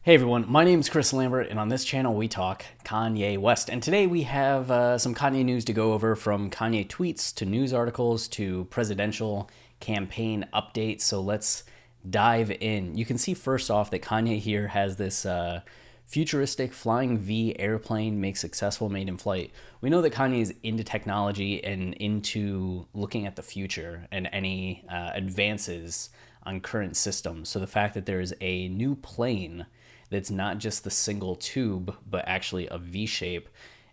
Hey everyone, my name is Chris Lambert, and on this channel we talk Kanye West. And today we have some Kanye news to go over, from Kanye tweets to news articles to presidential campaign updates. So let's dive in. You can see first off that Kanye here has this futuristic flying V airplane make successful made in flight. We know that Kanye is into technology and into looking at the future and any advances on current systems. So the fact that there is a new plane that's not just the single tube, but actually a V shape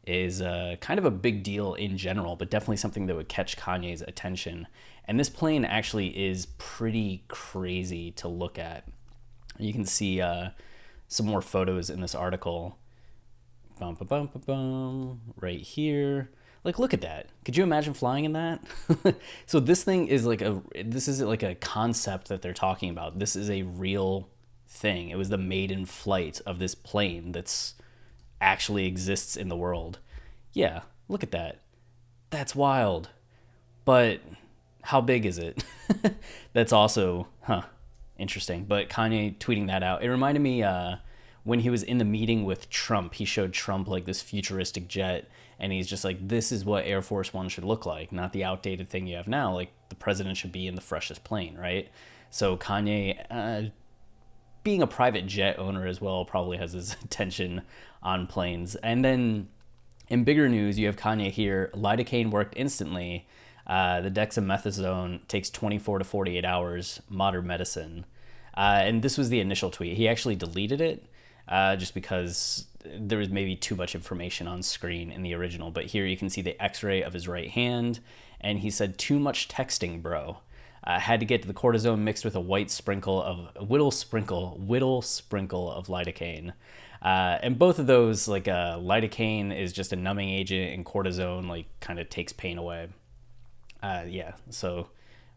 is kind of a big deal in general, but definitely something that would catch Kanye's attention. And this plane actually is pretty crazy to look at. You can see some more photos in this article. Bum, bum, bum, bum, bum, right here. Like, look at that. Could you imagine flying in that? So this isn't like a concept that they're talking about. This is a real thing. It was the maiden flight of this plane that's actually exists in the world. Yeah, look at that. That's wild. But how big is it? That's also, interesting. But Kanye tweeting that out, it reminded me when he was in the meeting with Trump. He showed Trump like this futuristic jet, and he's just like, this is what Air Force One should look like, not the outdated thing you have now. Like, the president should be in the freshest plane, right? So Kanye, being a private jet owner as well, probably has his attention on planes. And then in bigger news, you have Kanye here. Lidocaine worked instantly. The dexamethasone takes 24 to 48 hours. Modern medicine. And this was the initial tweet. He actually deleted it just because there was maybe too much information on screen in the original. But here you can see the x-ray of his right hand. And he said, "Too much texting, bro. Had to get to the cortisone mixed with a whittle sprinkle of lidocaine." And both of those, like lidocaine is just a numbing agent, and cortisone like kind of takes pain away. So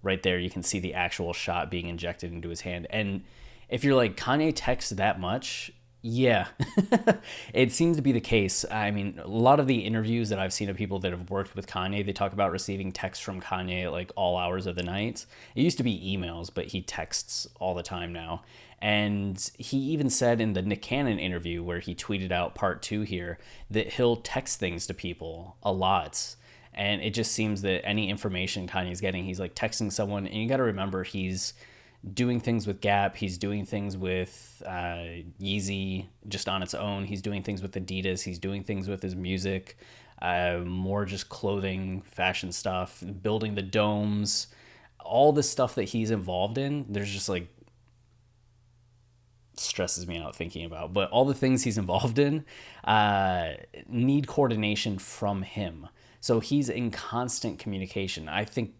right there you can see the actual shot being injected into his hand. And if you're like, Kanye texts that much, yeah, it seems to be the case. I mean, a lot of the interviews that I've seen of people that have worked with Kanye, they talk about receiving texts from Kanye at like all hours of the night. It used to be emails, but he texts all the time now. And he even said in the Nick Cannon interview, where he tweeted out part 2 here, that he'll text things to people a lot. And it just seems that any information Kanye's getting, he's like texting someone. And you got to remember, he's doing things with Gap. He's doing things with Yeezy just on its own. He's doing things with Adidas. He's doing things with his music, more just clothing, fashion stuff, building the domes, all the stuff that he's involved in. There's just like, stresses me out thinking about, but all the things he's involved in need coordination from him. So he's in constant communication. I think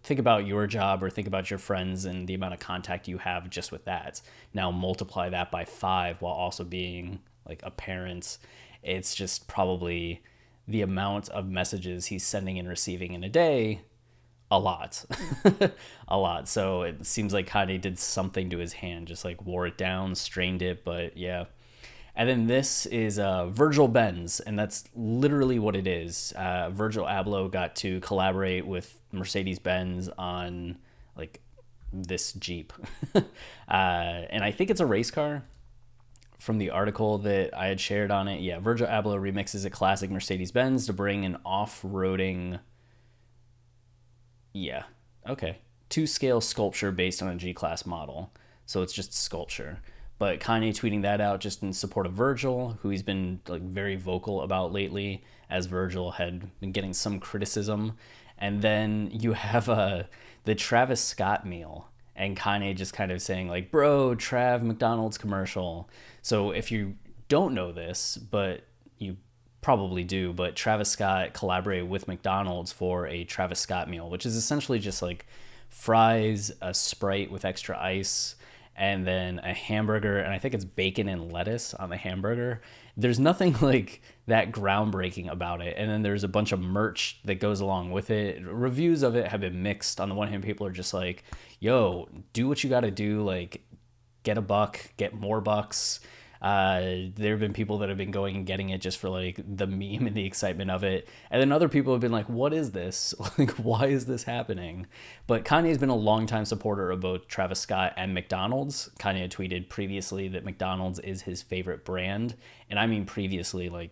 about your job, or think about your friends and the amount of contact you have just with that. Now multiply that by 5 while also being like a parent. It's just probably the amount of messages he's sending and receiving in a day. A lot. A lot. So it seems like Kanye did something to his hand, just like wore it down, strained it, but yeah. And then this is Virgil Benz, and that's literally what it is. Virgil Abloh got to collaborate with Mercedes-Benz on like this Jeep. And I think it's a race car from the article that I had shared on it. Yeah, Virgil Abloh remixes a classic Mercedes-Benz to bring an off-roading, yeah, okay, 2-scale sculpture based on a G-Class model. So it's just sculpture. But Kanye tweeting that out just in support of Virgil, who he's been like very vocal about lately, as Virgil had been getting some criticism. And then you have the Travis Scott meal, and Kanye just kind of saying like, "Bro, Trav McDonald's commercial." So if you don't know this, but you probably do, but Travis Scott collaborated with McDonald's for a Travis Scott meal, which is essentially just like fries, a Sprite with extra ice, and then a hamburger, and I think it's bacon and lettuce on the hamburger. There's nothing like that groundbreaking about it. And then there's a bunch of merch that goes along with it. Reviews of it have been mixed. On the one hand, people are just like, yo, do what you got to do, like get a buck, get more bucks. There have been people that have been going and getting it just for like the meme and the excitement of it. And then other people have been like, what is this? Like, why is this happening? But Kanye's been a longtime supporter of both Travis Scott and McDonald's. Kanye had tweeted previously that McDonald's is his favorite brand. And I mean previously, like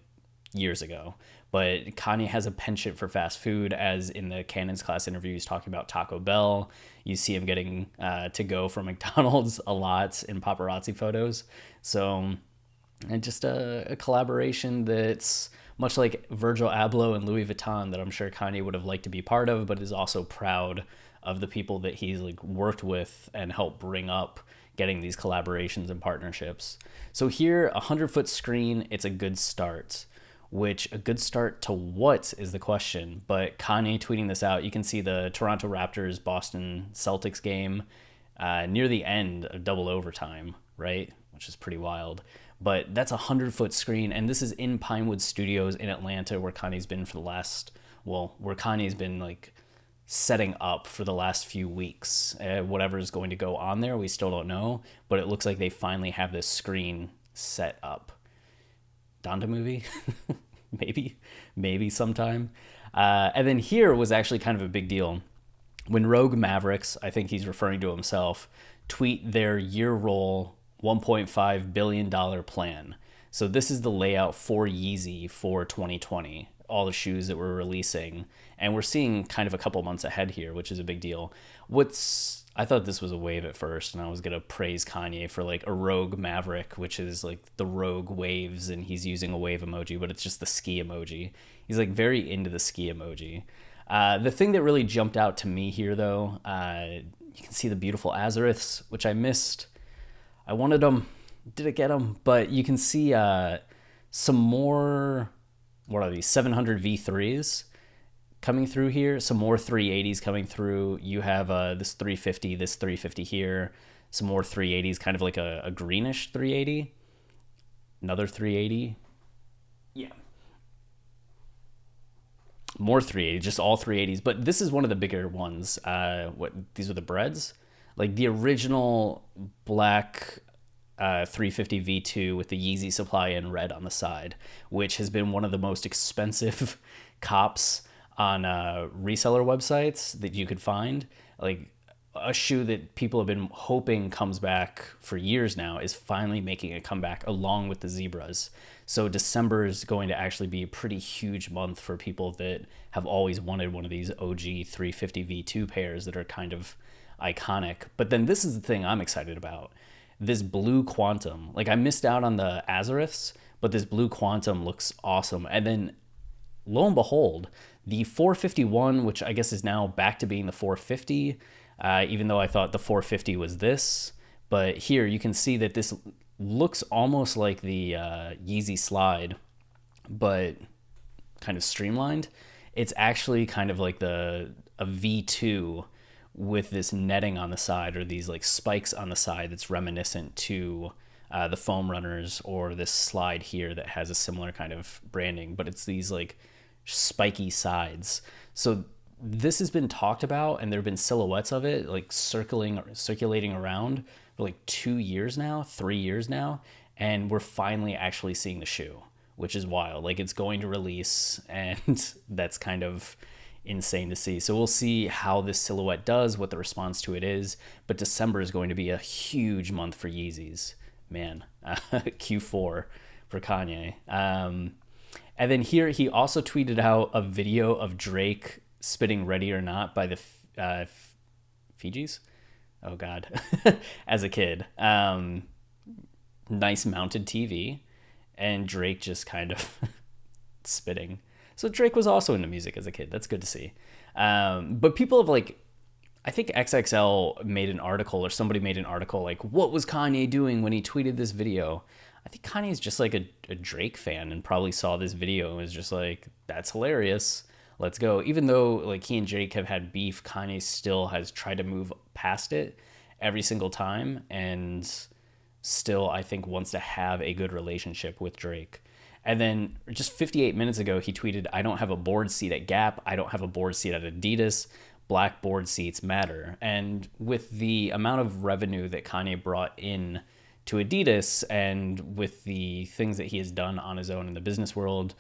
years ago. But Kanye has a penchant for fast food, as in the Cannons class interview, he's talking about Taco Bell. You see him getting to go from McDonald's a lot in paparazzi photos. So, and just a collaboration that's much like Virgil Abloh and Louis Vuitton that I'm sure Kanye would have liked to be part of, but is also proud of the people that he's like worked with and helped bring up getting these collaborations and partnerships. So here, 100-foot screen, it's a good start. Which, a good start to what is the question? But Kanye tweeting this out, you can see the Toronto Raptors Boston Celtics game near the end of double overtime, right? Which is pretty wild. But that's a 100-foot screen, and this is in Pinewood Studios in Atlanta, where Kanye's been for the last, well, where Kanye's been like setting up for the last few weeks. Whatever is going to go on there, we still don't know, but it looks like they finally have this screen set up. Donda movie? maybe sometime. And then here was actually kind of a big deal. When Rogue Mavericks, I think he's referring to himself, tweet their year roll $1.5 billion plan. So this is the layout for Yeezy for 2020, all the shoes that we're releasing. And we're seeing kind of a couple months ahead here, which is a big deal. I thought this was a wave at first, and I was going to praise Kanye for like a Rogue Maverick, which is like the Rogue waves, and he's using a wave emoji, but it's just the ski emoji. He's like very into the ski emoji. The thing that really jumped out to me here, though, you can see the beautiful Azeriths, which I missed. I wanted them, didn't get them, but you can see some more, what are these, 700 V3s coming through here, some more 380s coming through. You have this 350 here, some more 380s, kind of like a greenish 380, another 380, yeah, more 380, just all 380s. But this is one of the bigger ones. These are the breads, like the original black 350 V2 with the Yeezy supply in red on the side, which has been one of the most expensive cops on reseller websites that you could find. Like a shoe that people have been hoping comes back for years now is finally making a comeback along with the Zebras. So December is going to actually be a pretty huge month for people that have always wanted one of these OG 350 V2 pairs that are kind of iconic. But then this is the thing I'm excited about. This blue Quantum. Like, I missed out on the Azeriths, but this blue Quantum looks awesome. And then lo and behold, the 451, which I guess is now back to being the 450, even though I thought the 450 was this. But here you can see that this looks almost like the Yeezy Slide, but kind of streamlined. It's actually kind of like a V2 with this netting on the side, or these like spikes on the side that's reminiscent to the Foam Runners, or this slide here that has a similar kind of branding, but it's these like spiky sides. So this has been talked about, and there have been silhouettes of it like circulating around for like 2 years now, 3 years now, and we're finally actually seeing the shoe, which is wild. Like, it's going to release, and that's kind of insane to see. So we'll see how this silhouette does, what the response to it is. But December is going to be a huge month for Yeezys, man. Q4 for Kanye. And then here he also tweeted out a video of Drake spitting Ready or Not by the Fijis. Oh God. As a kid. Nice mounted TV, and Drake just kind of spitting. So Drake was also into music as a kid. That's good to see. But people have I think XXL made an article, or somebody made an article like, what was Kanye doing when he tweeted this video? I think Kanye's just like a Drake fan, and probably saw this video and was just like, that's hilarious. Let's go. Even though like he and Drake have had beef, Kanye still has tried to move past it every single time, and still, I think, wants to have a good relationship with Drake. And then just 58 minutes ago, he tweeted, I don't have a board seat at Gap. I don't have a board seat at Adidas. Black board seats matter. And with the amount of revenue that Kanye brought in to Adidas, and with the things that he has done on his own in the business world,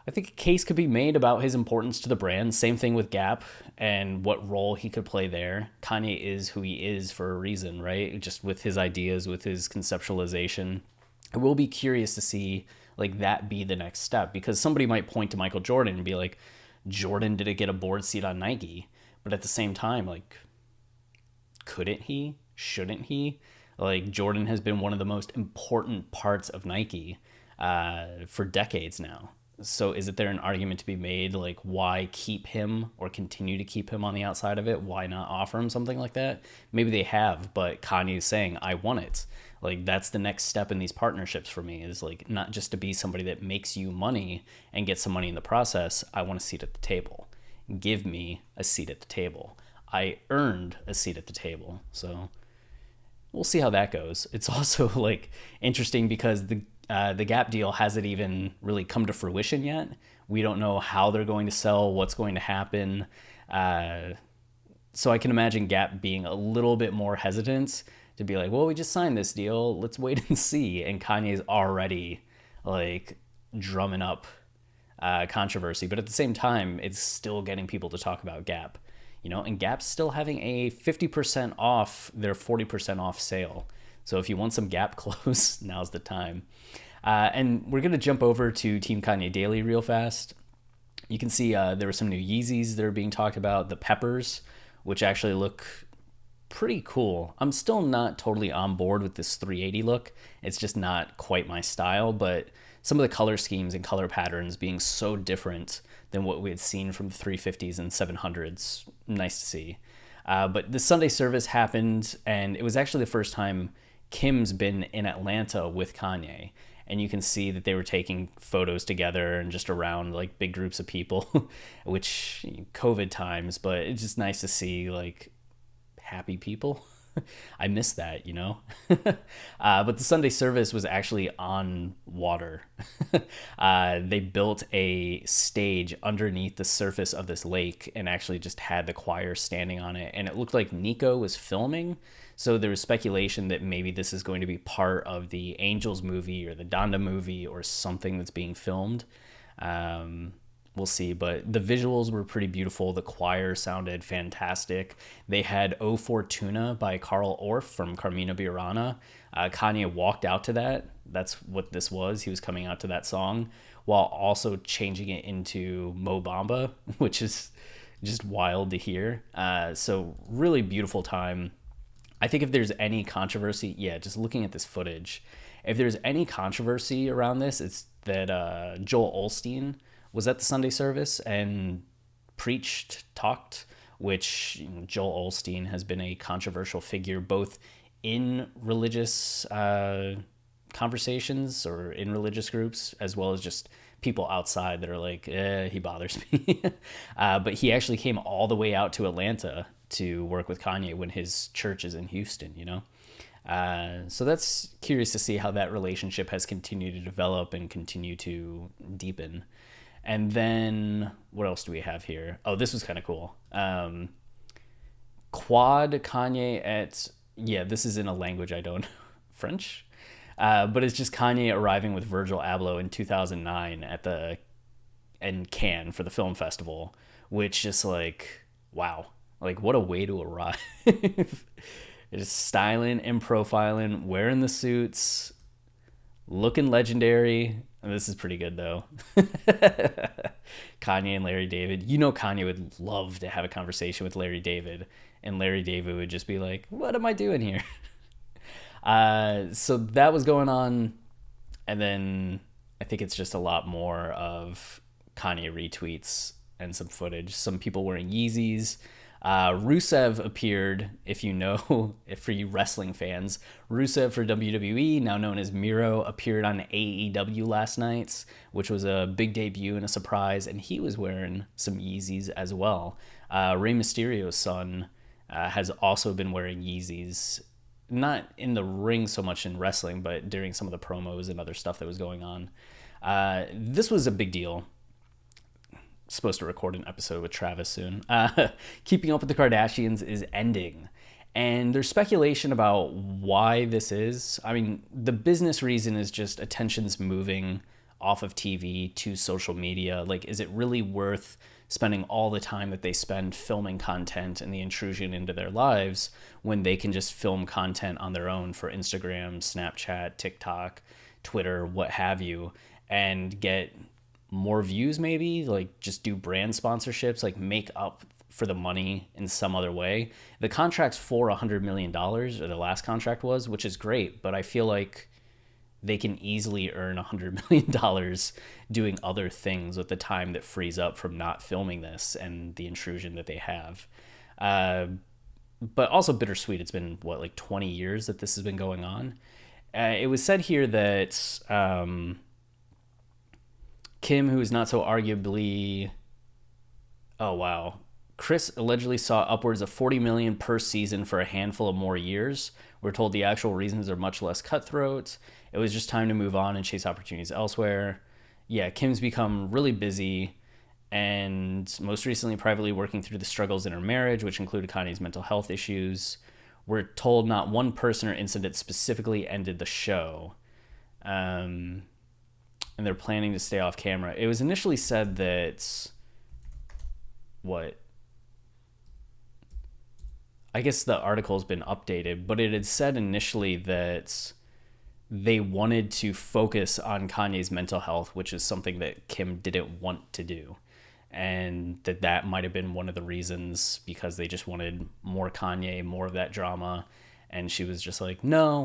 I think a case could be made about his importance to the brand. Same thing with Gap and what role he could play there. Kanye is who he is for a reason, right? Just with his ideas, with his conceptualization. I will be curious to see like that be the next step, because somebody might point to Michael Jordan and be like, Jordan didn't get a board seat on Nike. But at the same time, like, couldn't he? Shouldn't he? Like, Jordan has been one of the most important parts of Nike for decades now. So is it there an argument to be made, like, why keep him or continue to keep him on the outside of it? Why not offer him something like that? Maybe they have, but Kanye is saying, I want it. Like, that's the next step in these partnerships for me, is like not just to be somebody that makes you money and get some money in the process. I want a seat at the table. Give me a seat at the table. I earned a seat at the table. So we'll see how that goes. It's also like interesting because the Gap deal hasn't even really come to fruition yet. We don't know how they're going to sell, what's going to happen. So I can imagine Gap being a little bit more hesitant to be like, well, we just signed this deal, let's wait and see. And Kanye's already like drumming up controversy, but at the same time, it's still getting people to talk about Gap, you know, and Gap's still having a 50% off their 40% off sale. So if you want some Gap clothes, now's the time. And we're going to jump over to Team Kanye Daily real fast. You can see there were some new Yeezys that are being talked about, the Peppers, which actually look pretty cool. I'm still not totally on board with this 380 look. It's just not quite my style, but some of the color schemes and color patterns being so different than what we had seen from the 350s and 700s, nice to see. But the Sunday service happened, and it was actually the first time Kim's been in Atlanta with Kanye. And you can see that they were taking photos together and just around like big groups of people, which COVID times, but it's just nice to see like happy people. I miss that, you know. But the Sunday service was actually on water. They built a stage underneath the surface of this lake and actually just had the choir standing on it. And it looked like Nico was filming. So there was speculation that maybe this is going to be part of the Angels movie or the Donda movie or something that's being filmed. We'll see, but the visuals were pretty beautiful. The choir sounded fantastic. They had O Fortuna by Carl Orff from Carmina Burana. Kanye walked out to that. That's what this was. He was coming out to that song while also changing it into Mo Bamba, which is just wild to hear. So really beautiful time. I think if there's any controversy, just looking at this footage, if there's any controversy around this, it's that Joel Osteen was at the Sunday service and talked, which Joel Osteen has been a controversial figure both in religious conversations or in religious groups, as well as just people outside that are like, he bothers me. But he actually came all the way out to Atlanta to work with Kanye when his church is in Houston, you know? So that's curious to see how that relationship has continued to develop and continue to deepen. And then what else do we have here? Oh, this was kind of cool. Quad Kanye at, this is in a language I don't, French? But it's just Kanye arriving with Virgil Abloh in 2009 in Cannes for the film festival, which just like, wow. Like, what a way to arrive. Just styling and profiling, wearing the suits, looking legendary. And this is pretty good, though. Kanye and Larry David. You know Kanye would love to have a conversation with Larry David. And Larry David would just be like, what am I doing here? So that was going on. And then I think it's just a lot more of Kanye retweets and some footage. Some people wearing Yeezys. Rusev appeared, if for you wrestling fans, Rusev for WWE, now known as Miro, appeared on AEW last night, which was a big debut and a surprise, and he was wearing some Yeezys as well. Rey Mysterio's son has also been wearing Yeezys, not in the ring so much in wrestling, but during some of the promos and other stuff that was going on. This was a big deal. Supposed to record an episode with Travis soon. Keeping Up with the Kardashians is ending. And there's speculation about why this is. I mean, the business reason is just attention's moving off of TV to social media. Like, is it really worth spending all the time that they spend filming content and the intrusion into their lives when they can just film content on their own for Instagram, Snapchat, TikTok, Twitter, what have you, and get more views, maybe like just do brand sponsorships, like make up for the money in some other way. The contract's for $100 million, or the last contract was, which is great, but I feel like they can easily earn $100 million doing other things with the time that frees up from not filming this and the intrusion that they have. But also bittersweet. It's been, what, like 20 years that this has been going on? It was said here that Kim, who is not so arguably... Oh, wow. Chris allegedly saw upwards of $40 million per season for a handful of more years. We're told the actual reasons are much less cutthroat. It was just time to move on and chase opportunities elsewhere. Yeah, Kim's become really busy, and most recently privately working through the struggles in her marriage, which included Kanye's mental health issues. We're told not one person or incident specifically ended the show. And they're planning to stay off camera. It was initially said that... What? I guess the article's been updated, but it had said initially that they wanted to focus on Kanye's mental health, which is something that Kim didn't want to do. And that might have been one of the reasons, because they just wanted more Kanye, more of that drama. And she was just like, no,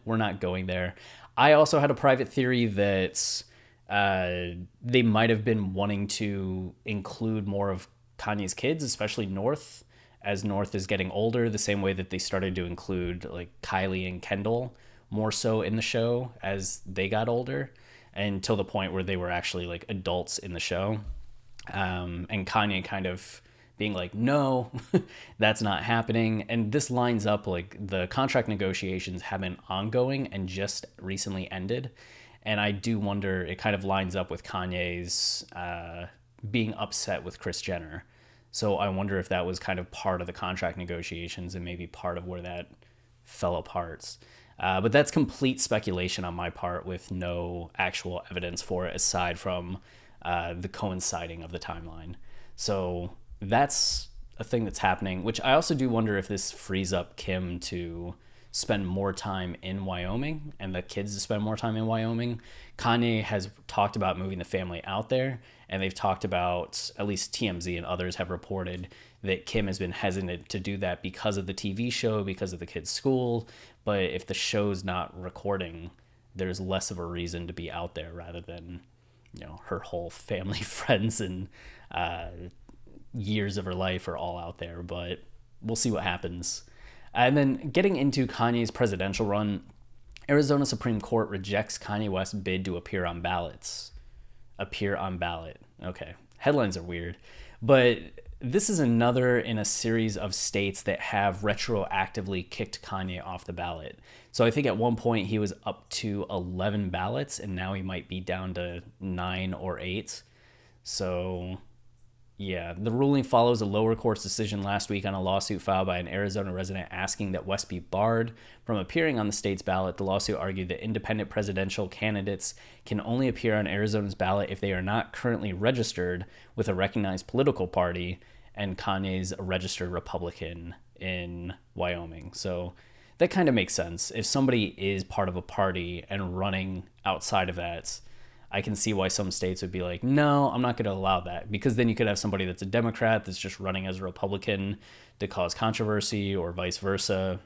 we're not going there. I also had a private theory that they might have been wanting to include more of Kanye's kids, especially North, as North is getting older, the same way that they started to include like Kylie and Kendall more so in the show as they got older, until the point where they were actually like adults in the show. And Kanye kind of being like, no, that's not happening. And this lines up, like, the contract negotiations have been ongoing and just recently ended. And I do wonder, it kind of lines up with Kanye's being upset with Kris Jenner. So I wonder if that was kind of part of the contract negotiations and maybe part of where that fell apart. But that's complete speculation on my part with no actual evidence for it aside from the coinciding of the timeline. So that's a thing that's happening, which I also do wonder if this frees up Kim to spend more time in Wyoming and the kids to spend more time in Wyoming. Kanye has talked about moving the family out there, and they've talked about, at least TMZ and others have reported, that Kim has been hesitant to do that because of the TV show, because of the kids' school. But if the show's not recording, there's less of a reason to be out there, rather than, you know, her whole family, friends, and years of her life are all out there. But we'll see what happens. And then getting into Kanye's presidential run, Arizona Supreme Court rejects Kanye West's bid to appear on ballot. Okay. Headlines are weird. But this is another in a series of states that have retroactively kicked Kanye off the ballot. So I think at one point he was up to 11 ballots, and now he might be down to 9 or 8. So... yeah, the ruling follows a lower court's decision last week on a lawsuit filed by an Arizona resident asking that West be barred from appearing on the state's ballot. The lawsuit argued that independent presidential candidates can only appear on Arizona's ballot if they are not currently registered with a recognized political party, and Kanye's a registered Republican in Wyoming. So that kind of makes sense. If somebody is part of a party and running outside of that, I can see why some states would be like, no, I'm not going to allow that, because then you could have somebody that's a Democrat that's just running as a Republican to cause controversy, or vice versa.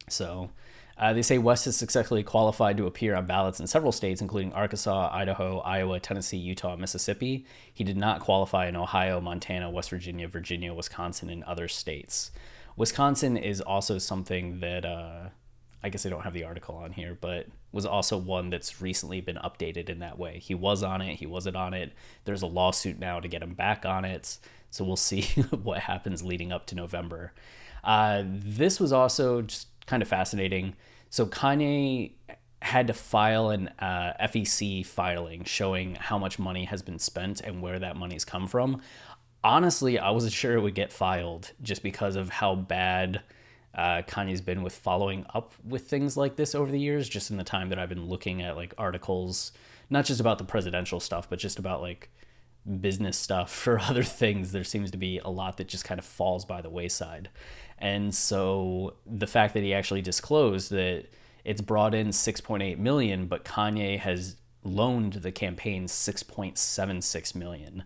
So they say West is successfully qualified to appear on ballots in several states, including Arkansas, Idaho, Iowa, Tennessee, Utah, and Mississippi. He did not qualify in Ohio, Montana, West Virginia, Wisconsin, and other states. Wisconsin is also something that... I guess I don't have the article on here, but was also one that's recently been updated in that way. He was on it. He wasn't on it. There's a lawsuit now to get him back on it. So we'll see what happens leading up to November. This was also just kind of fascinating. So Kanye had to file an FEC filing showing how much money has been spent and where that money's come from. Honestly, I wasn't sure it would get filed just because of how bad Kanye's been with following up with things like this over the years, just in the time that I've been looking at like articles, not just about the presidential stuff, but just about like business stuff for other things. There seems to be a lot that just kind of falls by the wayside. And so the fact that he actually disclosed that it's brought in 6.8 million, but Kanye has loaned the campaign 6.76 million.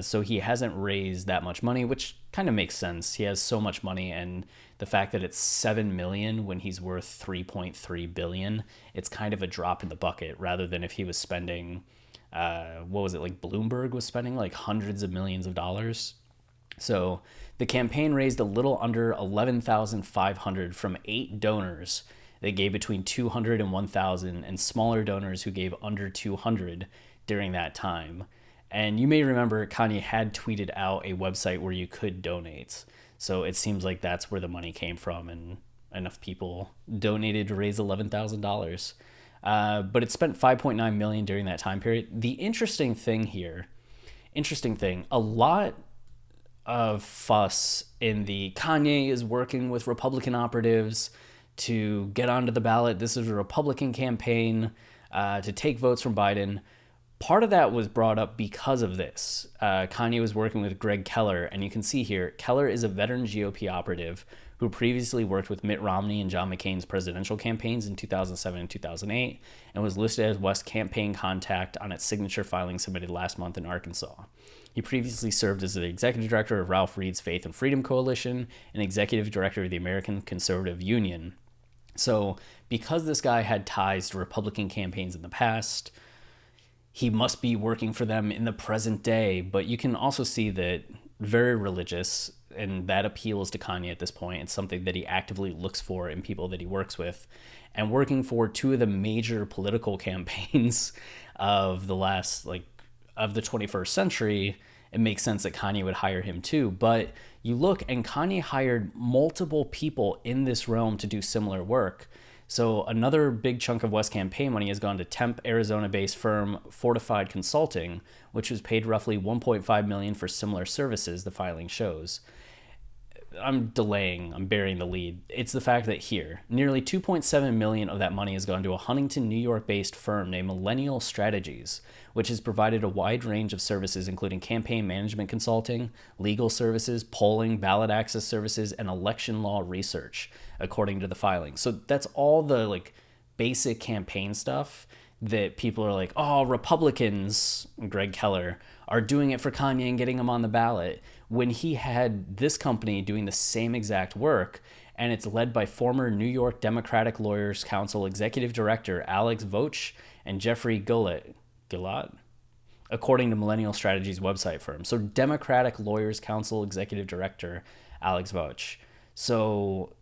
So he hasn't raised that much money, which kind of makes sense. He has so much money, and the fact that it's 7 million when he's worth 3.3 billion, it's kind of a drop in the bucket rather than if he was spending, what was it, like Bloomberg was spending like hundreds of millions of dollars. So the campaign raised a little under 11,500 from 8 donors. They gave between 200 and 1,000, and smaller donors who gave under 200 during that time. And you may remember Kanye had tweeted out a website where you could donate. So it seems like that's where the money came from, and enough people donated to raise $11,000. But it spent 5.9 million during that time period. The interesting thing, a lot of fuss in the Kanye is working with Republican operatives to get onto the ballot. This is a Republican campaign to take votes from Biden. Part of that was brought up because of this. Kanye was working with Greg Keller, and you can see here, Keller is a veteran GOP operative who previously worked with Mitt Romney and John McCain's presidential campaigns in 2007 and 2008, and was listed as West campaign contact on its signature filing submitted last month in Arkansas. He previously served as the executive director of Ralph Reed's Faith and Freedom Coalition and executive director of the American Conservative Union. So because this guy had ties to Republican campaigns in the past, he must be working for them in the present day. But you can also see that very religious, and that appeals to Kanye at this point. It's something that he actively looks for in people that he works with, and working for 2 of the major political campaigns of the last, of the 21st century. It makes sense that Kanye would hire him too. But you look, and Kanye hired multiple people in this realm to do similar work. So another big chunk of West campaign money has gone to Tempe, Arizona-based firm Fortified Consulting, which was paid roughly $1.5 million for similar services, the filing shows. I'm burying the lead. It's the fact that here, nearly $2.7 million of that money has gone to a Huntington, New York-based firm named Millennial Strategies, which has provided a wide range of services, including campaign management consulting, legal services, polling, ballot access services, and election law research, according to the filing. So that's all the basic campaign stuff that people are like, oh, Republicans, Greg Keller, are doing it for Kanye and getting him on the ballot, when he had this company doing the same exact work, and it's led by former New York Democratic Lawyers Council Executive Director Alex Voch and Jeffrey Gillott, according to Millennial Strategies website firm. So Democratic Lawyers Council Executive Director Alex Voch. So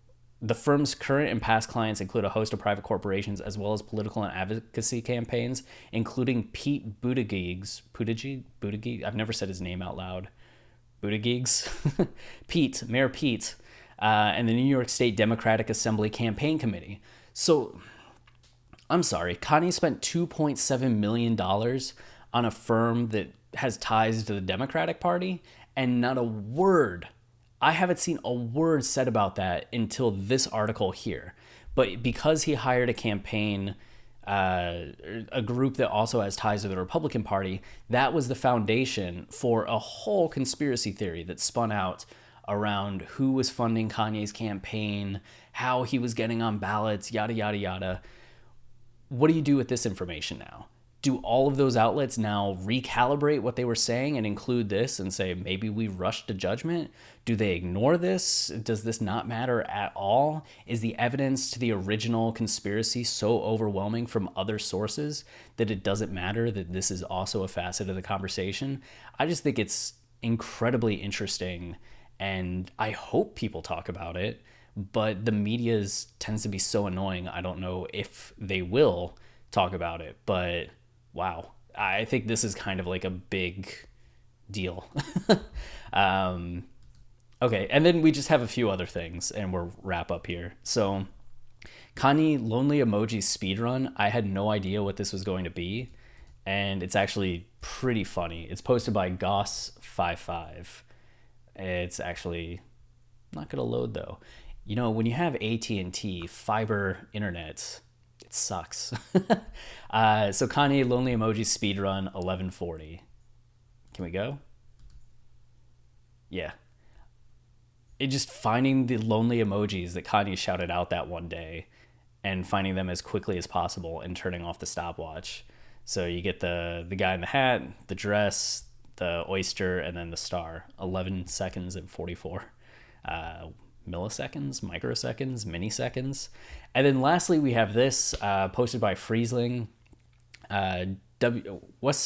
the firm's current and past clients include a host of private corporations as well as political and advocacy campaigns, including Pete Buttigieg. I've never said his name out loud. Buttigieg's Mayor Pete, and the New York State Democratic Assembly Campaign Committee. So, I'm sorry, Kanye spent $2.7 million on a firm that has ties to the Democratic Party, and not a word, I haven't seen a word said about that until this article here. But because he hired a campaign, a group that also has ties to the Republican Party, that was the foundation for a whole conspiracy theory that spun out around who was funding Kanye's campaign, how he was getting on ballots, yada, yada, yada. What do you do with this information now? Do all of those outlets now recalibrate what they were saying and include this and say, maybe we rushed to judgment? Do they ignore this? Does this not matter at all? Is the evidence to the original conspiracy so overwhelming from other sources that it doesn't matter that this is also a facet of the conversation? I just think it's incredibly interesting, and I hope people talk about it, but the media tends to be so annoying. I don't know if they will talk about it, but wow, I think this is kind of like a big deal. Okay, and then we just have a few other things, and we'll wrap up here. So, Kanye Lonely Emoji Speedrun, I had no idea what this was going to be, and it's actually pretty funny. It's posted by Goss55. It's actually not going to load, though. when you have AT&T fiber internet, it sucks. So Kanye Lonely Emoji speedrun 1140. Can we go? Yeah. It just finding the lonely emojis that Kanye shouted out that one day and finding them as quickly as possible and turning off the stopwatch. So you get the guy in the hat, the dress, the oyster, and then the star. 11 seconds and 44 milliseconds, microseconds, miniseconds. And then lastly, we have this posted by Friesling. West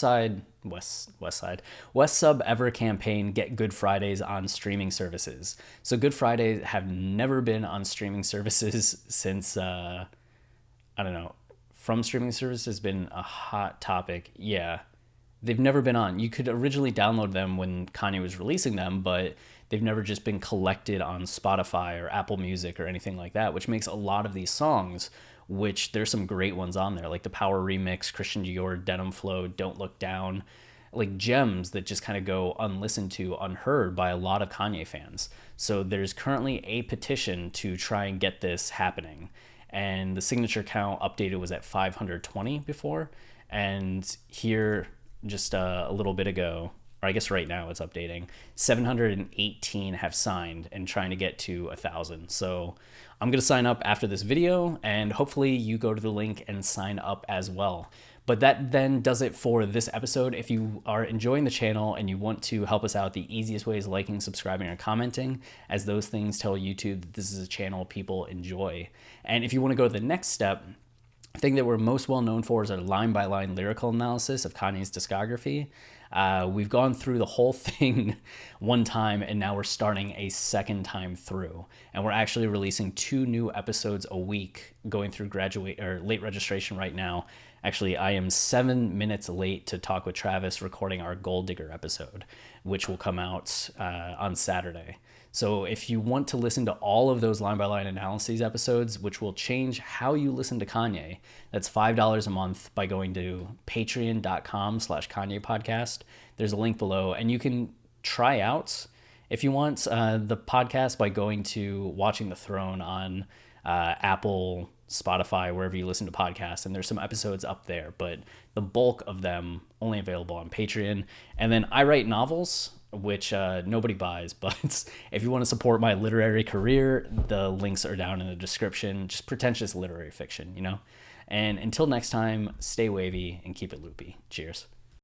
Sub Ever campaign, get Good Fridays on streaming services. So Good Fridays have never been on streaming services since I don't know. From streaming services has been a hot topic. Yeah, they've never been on. You could originally download them when Kanye was releasing them, but they've never just been collected on Spotify or Apple Music or anything like that, which makes a lot of these songs, which there's some great ones on there, like the Power Remix, Christian Dior, Denim Flow, Don't Look Down, like gems that just kind of go unlistened to, unheard by a lot of Kanye fans. So there's currently a petition to try and get this happening. And the signature count updated was at 520 before. And here, just a little bit ago, or I guess right now it's updating, 718 have signed and trying to get to 1,000. So I'm going to sign up after this video, and hopefully you go to the link and sign up as well. But that then does it for this episode. If you are enjoying the channel and you want to help us out, the easiest way is liking, subscribing, or commenting, as those things tell YouTube that this is a channel people enjoy. And if you want to go to the next step, the thing that we're most well known for is our line-by-line lyrical analysis of Kanye's discography. We've gone through the whole thing one time, and now we're starting a second time through. And we're actually releasing 2 new episodes a week, going through late registration right now. Actually, I am 7 minutes late to Talk with Travis recording our Gold Digger episode, which will come out on Saturday. So if you want to listen to all of those line-by-line analyses episodes, which will change how you listen to Kanye, that's $5 a month by going to patreon.com/Kanye podcast. There's a link below, and you can try out, if you want, the podcast by going to Watching the Throne on Apple, Spotify, wherever you listen to podcasts, and there's some episodes up there, but the bulk of them only available on Patreon. And then I write novels, which nobody buys, but if you want to support my literary career, the links are down in the description. Just pretentious literary fiction, And until next time, stay wavy and keep it loopy. Cheers.